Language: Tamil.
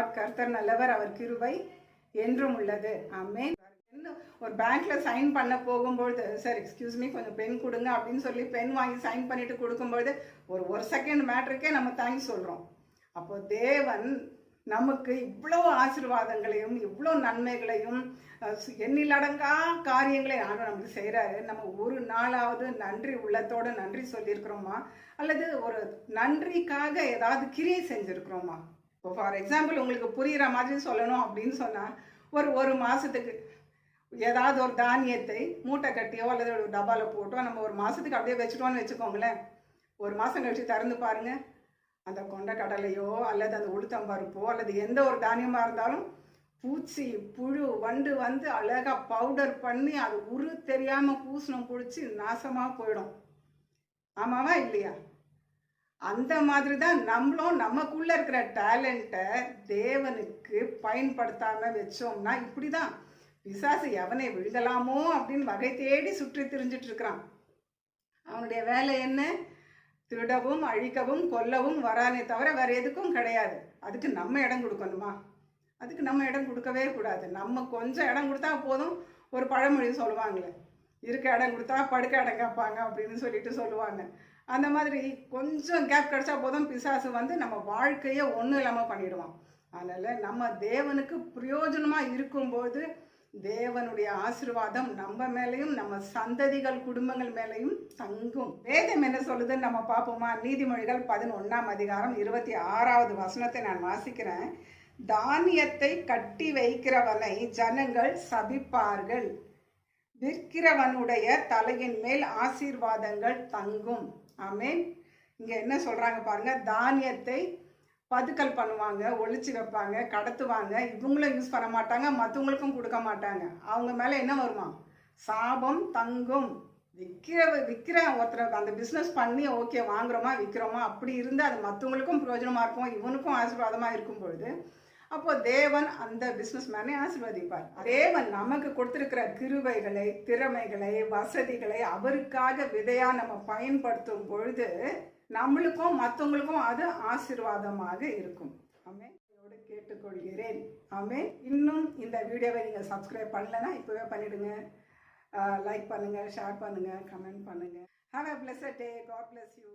காட், கர்த்தர் நல்லவர், அவர் கிருபை என்றும் உள்ளது. ஆமென். ஒரு பேங்க்ல சைன் பண்ண போகும்பொழுது, சார் எக்ஸ்கியூஸ் மீ கொஞ்சம் பென் கொடுங்க அப்படின்னு சொல்லி பென் வாங்கி சைன் பண்ணிட்டு கொடுக்கும்பொழுது ஒரு செகண்ட் மேட்டருக்கே நம்ம தேங்க்ஸ் சொல்றோம். அப்போ தேவன் நமக்கு இவ்வளோ ஆசீர்வாதங்களையும் இவ்வளோ நன்மைகளையும் எண்ணிலடங்கா காரியங்களை நமக்கு செய்கிறாரு. நம்ம ஒரு நாளாவது நன்றி உள்ளத்தோடு நன்றி சொல்லியிருக்கிறோமா, அல்லது ஒரு நன்றிக்காக ஏதாவது கிரியை செஞ்சுருக்கிறோமா? இப்போ ஃபார் எக்ஸாம்பிள் உங்களுக்கு புரிகிற மாதிரி சொல்லணும் அப்படின்னு சொன்னால், ஒரு மாதத்துக்கு ஏதாவது ஒரு தானியத்தை மூட்டை கட்டியோ அல்லது ஒரு டப்பாவில் போட்டோ நம்ம ஒரு மாதத்துக்கு அப்படியே வச்சுட்டோன்னு வச்சுக்கோங்களேன். ஒரு மாதம் கழிச்சு திறந்து பாருங்க, அந்த கொண்ட கடலையோ அல்லது அந்த உளுத்தம்பருப்போ அல்லது எந்த ஒரு தானியமாக இருந்தாலும் பூச்சி புழு வண்டு வந்து அழகாக பவுடர் பண்ணி அது உரு தெரியாமல் பூசணம் பிடிச்சி நாசமாக போயிடும். ஆமாவா இல்லையா? அந்த மாதிரி தான் நம்மளும் நமக்குள்ளே இருக்கிற டேலண்ட்டை தேவனுக்கு பயன்படுத்தாமல் வச்சோம்னா இப்படி தான் பிசாசு எவனை விழுகலாமோ அப்படின்னு வகை தேடி சுற்றி திரிஞ்சிட்டு இருக்கிறான். அவனுடைய வேலை என்ன? திருடவும் அழிக்கவும் கொல்லவும் வரானே தவிர வேற எதுக்கும் கிடையாது. அதுக்கு நம்ம இடம் கொடுக்கணுமா? அதுக்கு நம்ம இடம் கொடுக்கவே கூடாது. நம்ம கொஞ்சம் இடம் கொடுத்தா போதும். ஒரு பழமொழி சொல்லுவாங்களே, இருக்க இடம் கொடுத்தா படுக்க இடம் கேட்பாங்க அப்படின்னு சொல்லிட்டு சொல்லுவாங்க. அந்த மாதிரி கொஞ்சம் கேப் கிடைச்சா போதும், பிசாசு வந்து நம்ம வாழ்க்கையை ஒன்றும் இல்லாமல் பண்ணிடுவான். அதனால் நம்ம தேவனுக்கு பிரயோஜனமாக இருக்கும்போது தேவனுடைய ஆசீர்வாதம் நம்ம மேலையும் நம்ம சந்ததிகள் குடும்பங்கள் மேலையும் தங்கும். வேதம் என்ன சொல்லுதுன்னு நம்ம பார்ப்போமா? நீதிமொழிகள் 11ஆம் அதிகாரம் 26வது வசனத்தை நான் வாசிக்கிறேன். தானியத்தை கட்டி வைக்கிறவனை ஜனங்கள் சபிப்பார்கள், விற்கிறவனுடைய தலையின் மேல் ஆசீர்வாதங்கள் தங்கும். ஆமென். இங்க என்ன சொல்றாங்க பாருங்க, தானியத்தை பதுக்கல் பண்ணுவாங்க, ஒழிச்சு வைப்பாங்க, கடத்துவாங்க. இவங்களும் யூஸ் பண்ண மாட்டாங்க, மற்றவங்களுக்கும் கொடுக்க மாட்டாங்க. அவங்க மேலே என்ன வருமா? சாபம் தங்கும். விற்கிற ஒருத்தர் அந்த பிஸ்னஸ் பண்ணி ஓகே வாங்குறோமா விற்கிறோமா அப்படி இருந்து அது மற்றவங்களுக்கும் பிரயோஜனமாக இருக்கும், இவனுக்கும் ஆசீர்வாதமாக இருக்கும் பொழுது அப்போ தேவன் அந்த பிஸ்னஸ் மேனே ஆசீர்வதிப்பார். தேவன் நமக்கு கொடுத்திருக்கிற கிருபைகளை, திறமைகளை, வசதிகளை அவருக்காக விதையா நம்ம பயன்படுத்தும் பொழுது நம்மளுக்கும் மற்றவங்களுக்கும் அது ஆசீர்வாதமாக இருக்கும். ஆமென். கேட்டுக்கொள்கிறேன். ஆமென். இன்னும் இந்த வீடியோவை நீங்கள் சப்ஸ்கிரைப் பண்ணலைன்னா இப்போவே பண்ணிடுங்க. லைக் பண்ணுங்கள், ஷேர் பண்ணுங்கள், கமெண்ட் பண்ணுங்கள். Have a blessed day. God bless you.